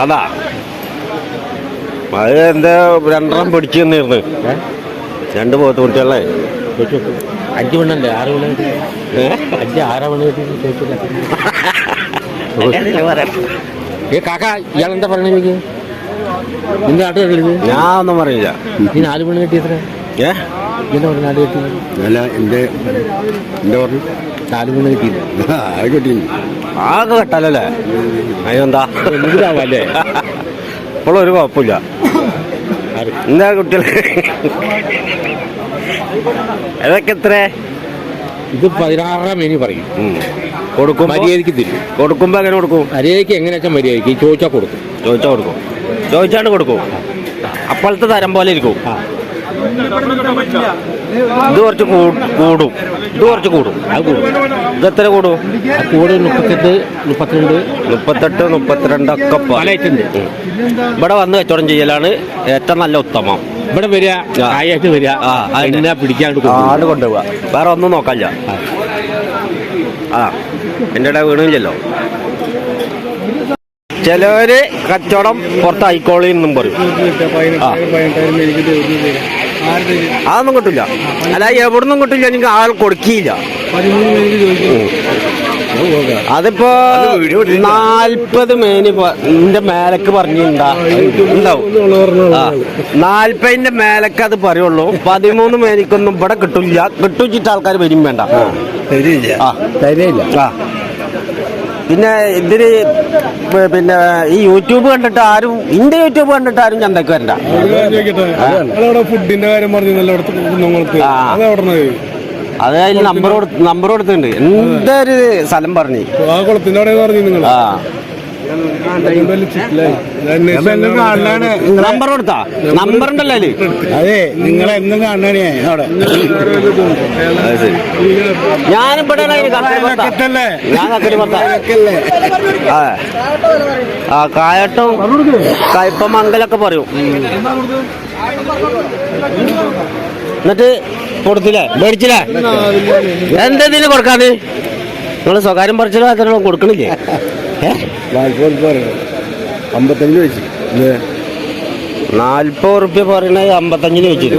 അതാ അത് എന്താ രണ്ടെണ്ണം പിടിച്ചു തന്നിരുന്നു. 2 പോത്ത് കുട്ടികളെ 5 പെണ്ണല്ലേ 6 പെണ്ണ് കിട്ടി 6 പെണ്ണ് കിട്ടി കാക്ക ഇയാളെന്താ പറഞ്ഞ എനിക്ക് നിന്റെ നാട്ടിൽ ഞാൻ ഒന്നും പറയില്ല. ഈ 4 പെണ്ണ് കിട്ടി എത്ര എന്താ പറഞ്ഞു 4 കിട്ടി അല്ല എൻ്റെ പറഞ്ഞു 4 പെണ്ണ് കിട്ടിയില്ല അത് കിട്ടി ആകെ കെട്ടാലല്ലേ അതിനെന്താ അല്ലേ ഇപ്പോഴും ഒരു കുഴപ്പമില്ല. എന്താ കുട്ടികൾ അതൊക്കെ എത്ര ഇത് 16 മേനി പറയും കൊടുക്കും മര്യാദയ്ക്ക് തരും. കൊടുക്കുമ്പോ എങ്ങനെ കൊടുക്കും? മര്യാദയ്ക്ക് എങ്ങനെ വെച്ചാൽ മര്യാദയ്ക്ക് ചോദിച്ചാൽ കൊടുക്കും. ചോദിച്ചാണ്ട് കൊടുക്കും. അപ്പോഴത്തെ തരം പോലെ ഇരിക്കും. ഇത് കുറച്ച് കൂടും. അത് കൂടും. ഇത് എത്ര കൂടും? കൂട് 38, 32, 32 ഒക്കെ പലയിട്ടുണ്ട്. ഇവിടെ വന്ന് കച്ചവടം ചെയ്യലാണ് ഏറ്റവും നല്ല ഉത്തമം. ഇവിടെ വരിക ആയിട്ട് വരിക എന്നെ പിടിക്കാണ്ട് കൊണ്ടുപോവുക. വേറെ ഒന്നും നോക്കാനില്ല. എൻ്റെ ഇടയിൽ വീണില്ലല്ലോ. ചിലവര് കച്ചവടം പുറത്തായിക്കോളി എന്നും പറയും. അതൊന്നും കിട്ടില്ല. അല്ല എവിടുന്നും കിട്ടില്ല. എനിക്ക് ആൾ കൊടുക്കില്ല. അതിപ്പോ 40 മേനി എന്റെ മേലക്ക് പറഞ്ഞിട്ടുണ്ടാവും. 40ന്റെ മേലക്ക് അത് പറയുള്ളൂ. 13 മേനിക്കൊന്നും ഇവിടെ കിട്ടില്ല. കിട്ടുച്ചിട്ട് ആൾക്കാർ വരും വേണ്ട. പിന്നെ ഇതിന് പിന്നെ ഈ യൂട്യൂബ് കണ്ടിട്ട് ആരും യൂട്യൂബ് കണ്ടിട്ട് ആരും ചന്തക്ക് വരണ്ട. ഫുഡിന്റെ കാര്യം പറഞ്ഞല്ലോ. അത് അതിൽ നമ്പർ കൊടുത്തിട്ടുണ്ട്. എന്തൊരു സ്ഥലം പറഞ്ഞു നമ്പർ കൊടുത്താ നമ്പർ ഉണ്ടല്ലോ അതില്. അതെ നിങ്ങളെന്നും കാണണേ അവിടെ. ഞാനിവിടെ ഞാൻ കായട്ടും കയ്പമംഗലൊക്കെ പറയും. എന്നിട്ട് കൊടുത്തില്ലേ? മേടിച്ചില്ലേ? എന്തെങ്കിലും കൊടുക്കാതെ നിങ്ങൾ സ്വകാര്യം പറിച്ചാലും അത്ര കൊടുക്കണില്ലേ? 55 വെച്ച് 40 റുപ്യ പറയണത് 55 വെച്ചിട്ട്.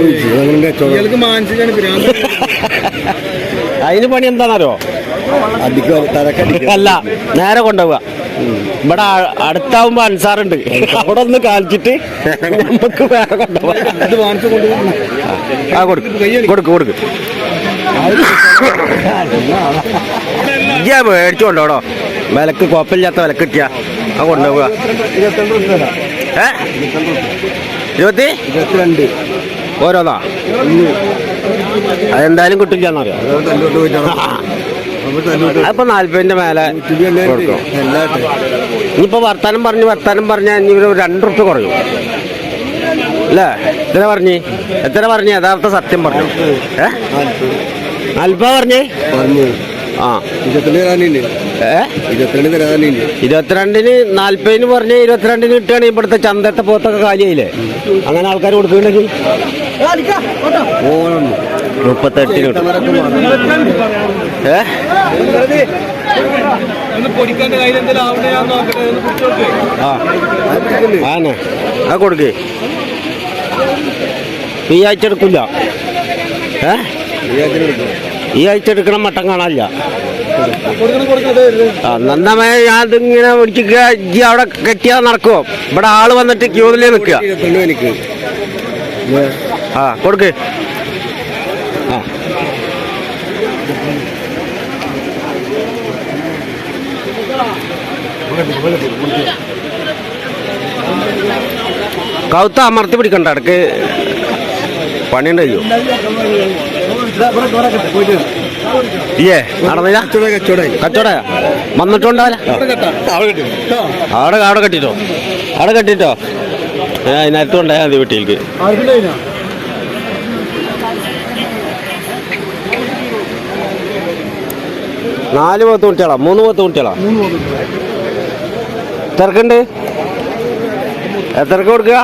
അതിന് പണി എന്താണെന്നറിയോ? അല്ല നേരെ കൊണ്ടുപോവുക. ഇവിടെ അടുത്താവുമ്പോ അൻസാറുണ്ട്. അവിടെ ഒന്ന് കാണിച്ചിട്ട് നമുക്ക് വേറെ കൊടുക്ക്. മേടിച്ചു കൊണ്ടോടോ. വിലക്ക് കുഴപ്പമില്ലാത്ത വിലക്ക് കിട്ടിയാ ആ കൊണ്ടുപോവുക. 22 ഓരോന്നാ. അതെന്തായാലും കിട്ടില്ലാന്നറിയാം. അപ്പൊ 40ന്റെ മേലെ കൊടുക്കും. ഇനിയിപ്പോ വർത്താനം പറഞ്ഞ ഇനി 2 റുപ്യ കുറയും അല്ലേ? എത്ര പറഞ്ഞ് യഥാർത്ഥ സത്യം പറഞ്ഞു? 40 പറഞ്ഞേ. 22ന് 40 പറഞ്ഞ് 22ന് കിട്ടുകയാണെങ്കിൽ ഇവിടുത്തെ ചന്തത്തെ പോത്തൊക്കെ കാലിയായില്ലേ? അങ്ങനെ ആൾക്കാർ കൊടുക്കുന്നുണ്ടെങ്കിൽ 38 കിട്ടും. ആ കൊടുക്കേ. ഈ ആഴ്ച എടുക്കില്ല. ഈ ആഴ്ച എടുക്കണം. മട്ടം കാണാനില്ല. നന്നായി ഞാനിങ്ങനെ പിടിച്ചിക്കുക. അവിടെ കെട്ടിയാൽ നടക്കുവോ? ഇവിടെ ആള് വന്നിട്ട് ക്യൂവിലേ നിൽക്കുക. കൊടുക്ക്. കൗത്ത അമർത്തി പിടിക്കണ്ട. ഇടക്ക് പണിയുണ്ടല്ലോ. നടന്നില്ല. കച്ചവട വന്നിട്ടുണ്ടാവില്ല. അവിടെ കെട്ടിട്ടോ. അതിനകത്ത് കൊണ്ടായാൽ മതി വീട്ടിലേക്ക്. 4 പോത്ത് കുട്ടികളാ? 3 പോത്ത് കുട്ടികളാ? തിരക്കുണ്ട്. എത്രക്ക് കൊടുക്കുക?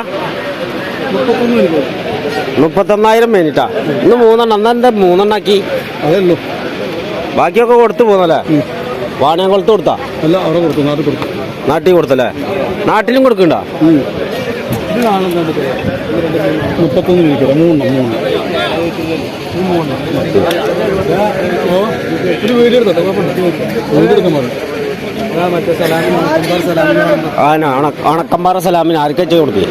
31,000 മേനിട്ടാ. ഇന്ന് 3 എണ്ണം. എന്താ 3 എണ്ണാക്കി? ബാക്കിയൊക്കെ കൊടുത്തു പോന്നല്ലേ? വാണിയംകുളത്ത് കൊടുത്താ? അല്ല അവിടെ കൊടുത്തു. നാട്ടിൽ കൊടുത്തല്ലേ? നാട്ടിലും കൊടുക്കണ്ട? 31 രൂപ 3 ഒരു വീഡിയോ അണക്കമ്പാറ സലാമിന് ആർക്കച്ച കൊടുത്ത്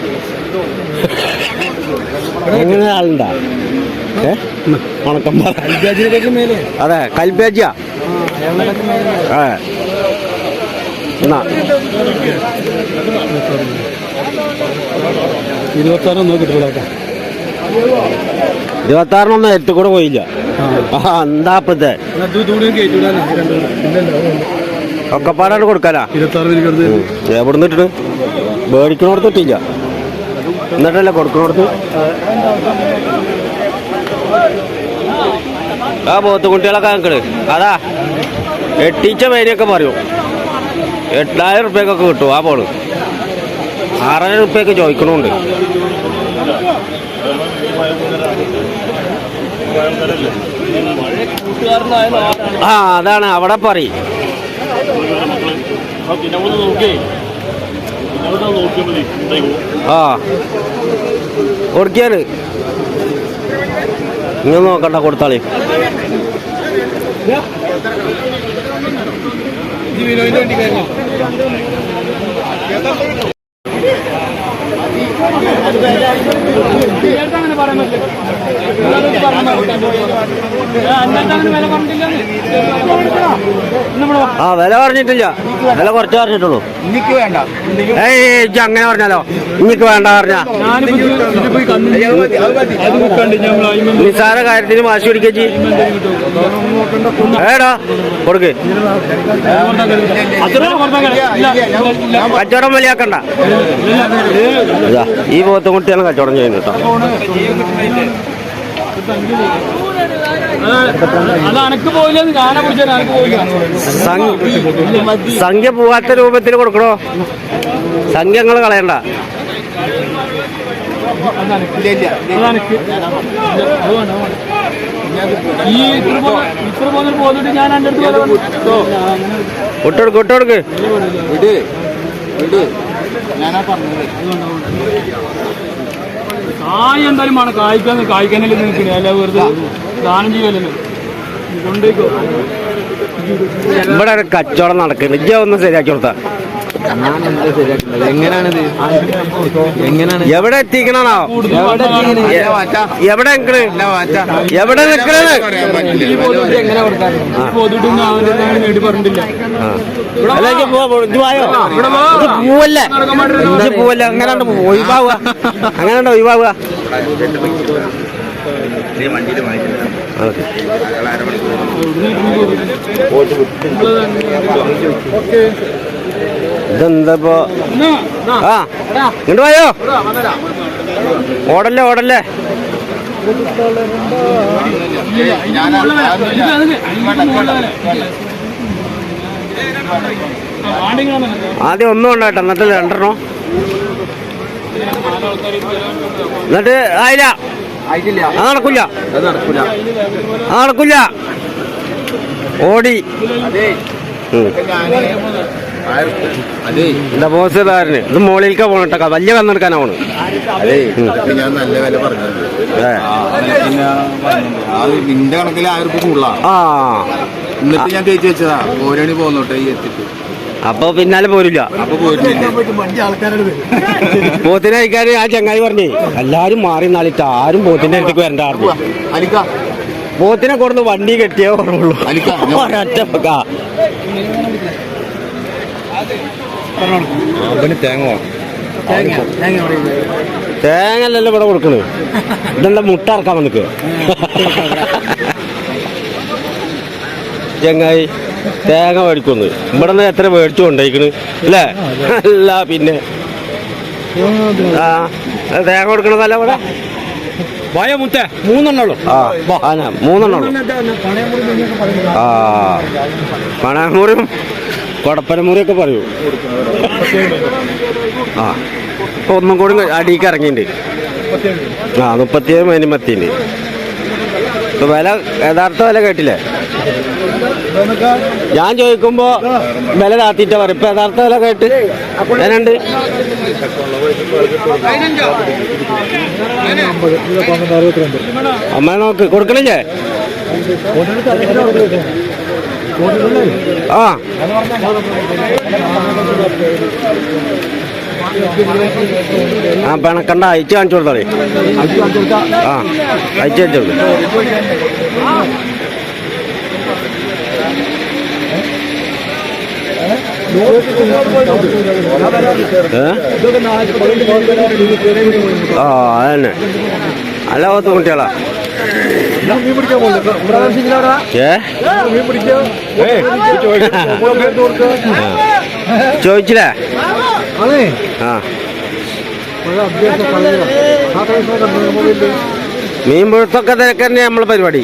എങ്ങനെ ആളുണ്ടാ? ഉണക്കമ്പാറ അതെ, കൽബേജിയ. എന്നാ 26 നോക്കിട്ട് 26 എത്തി കൂടെ പോയില്ല. എന്താ ഇപ്പത്തെ ഒക്കെപ്പാടാണ് കൊടുക്കാനാ? 26 എവിടുന്ന് ഇട്ടിട്ട് മേടിക്കണോടത്ത് ഇട്ടില്ല, എന്നിട്ടല്ലേ കൊടുക്കണോടത്ത്. ആ പോത്തുകുട്ടികളൊക്കെ നിൽക്കണ് അതാ എട്ടീച്ച പേരെയൊക്കെ പറയും. 8000 റുപ്യക്കൊക്കെ കിട്ടും ആ പോള്. 6000 റുപ്യൊക്കെ ചോദിക്കണുണ്ട്. ആ അതാണ് അവിടെ പറയും. ആ കൊടുക്കാന് ഇങ്ങനെ നോക്കണ്ട, കൊടുത്താളി. ആ വില പറഞ്ഞിട്ടില്ല, വില കുറച്ച് പറഞ്ഞിട്ടുള്ളൂ. ഏയ് അങ്ങനെ പറഞ്ഞാലോ? ഇനിക്ക് വേണ്ട പറഞ്ഞാ നിസാര കാര്യത്തിന് വാശി പിടിക്കച്ചി. ഏടാ കൊടുക്ക്, കച്ചവടം വലിയാക്കണ്ട. ഈ പോത്തും കുട്ടിയാണ് കച്ചവടം ചെയ്യുന്നത് കേട്ടോ. സംഖ്യ പോവാത്ത രൂപത്തിൽ കൊടുക്കണോ? സംഖ്യ നിങ്ങൾ കളയണ്ട. വിട്ടോടുക്ക് വിട്ടോടുക്ക്. കായ് എന്തായാലും വേണം. കായ്ക്കാനല്ലേ നിൽക്കണേ, അല്ല വെറുതെ ദാനം ചെയ്യലല്ലോ. കൊണ്ടേക്കോ ഇവിടെ ഒരു കച്ചവടം നടക്കുന്നുണ്ട്. ഇജ്ജ ഒന്ന് ശരിയാക്കി കൊടുത്താ. എങ്ങനെയാണിത്? എങ്ങനെയാണ് എവിടെ എത്തിക്കണോ? എവിടെ നിക്കണ്? എവിടെ നിക്കണത്? എങ്ങനെ കൊടുക്കാൻ വേണ്ടി പറഞ്ഞിട്ടില്ല. പൂവല്ലേ പൂവല്ലേ? അങ്ങനെ ഒഴിവാവുക, അങ്ങനെ ഒഴിവാവുക. ഇതെന്താ ആ ഇങ്ങോട്ട് പോയോ? ഓടല്ലേ ഓടല്ലേ. ആദ്യം ഒന്നും ഉണ്ടാട്ടെ, എന്നിട്ട് 2 എന്നിട്ട് ആയില്ല. അത് നടക്കൂല, അത് നടക്കൂല. ഓടി എന്താ ബോസുകാരന് ഇത് മോളിലേക്ക് പോണട്ട, വലിയ കന്നെടുക്കാനാ പോണ്. ഞാൻ നല്ല വില പറഞ്ഞത് നിന്റെ കണക്കിൽ 1000 രൂപ കൂടുതലാ. എന്നിട്ട് ഞാൻ തേച്ച് വെച്ചതാ. ഓരണി പോന്നോട്ടെ ഈ എത്തിട്ട്. അപ്പൊ പിന്നാലെ പോരില്ല. അപ്പൊ പോയിട്ടില്ല. പോത്തിനെ കഴിക്കാന് ആ ചങ്ങായി പറഞ്ഞേ എല്ലാരും മാറി നാളിട്ട് ആരും പോത്തിന്റെ അടുത്തേക്ക് വരണ്ടായിരുന്നു. പോത്തിനെ കൊടുന്ന് വണ്ടി കെട്ടിയേ ഓർമ്മയുള്ളൂ. തേങ്ങല്ലല്ലോ ഇവിടെ കൊടുക്കണ്. ഇതെന്താ മുട്ട ഇറക്കാൻ വന്നിക്ക് ചങ്ങായി? തേങ്ങ മേടിക്കുന്നു ഇവിടെ നിന്ന് എത്ര മേടിച്ചു കൊണ്ടേക്കണ് അല്ലേ? അല്ല പിന്നെ ആ തേങ്ങ കൊടുക്കണതല്ല ഇവിടെ. ഭയ മുത്തേ 3 എണ്ണുള്ളൂ. ആ 3 എണ്ണുള്ളൂ. ആ പണമുറിയും കൊടപ്പനമുറിയൊക്കെ പറയൂ. ആ ഇപ്പൊ ഒന്നും കൂടി അടിക്ക് ഇറങ്ങിയിട്ടുണ്ട്. ആ 37 മനിമത്തിണ്ട്. ഇപ്പൊ വില യഥാർത്ഥ വില കേട്ടില്ലേ? ഞാൻ ചോദിക്കുമ്പോ വില താത്തിട്ട പറയും. ഇപ്പൊ യഥാർത്ഥ വില കേട്ട് അതിനുണ്ട്. അമ്മ നോക്ക് കൊടുക്കണില്ലേ? ആ ആ പിണക്കണ്ട അയച്ചു കാണിച്ചു കൊടുത്താളേ. ആ അയച്ചു വെച്ചു കൊടുക്കും. ആ അതന്നെ നല്ല പത്ത് കുട്ടികളാ. ചോദിച്ചില്ലേ? ആ മീൻ പുഴുത്തൊക്കെ തന്നെ നമ്മളെ പരിപാടി.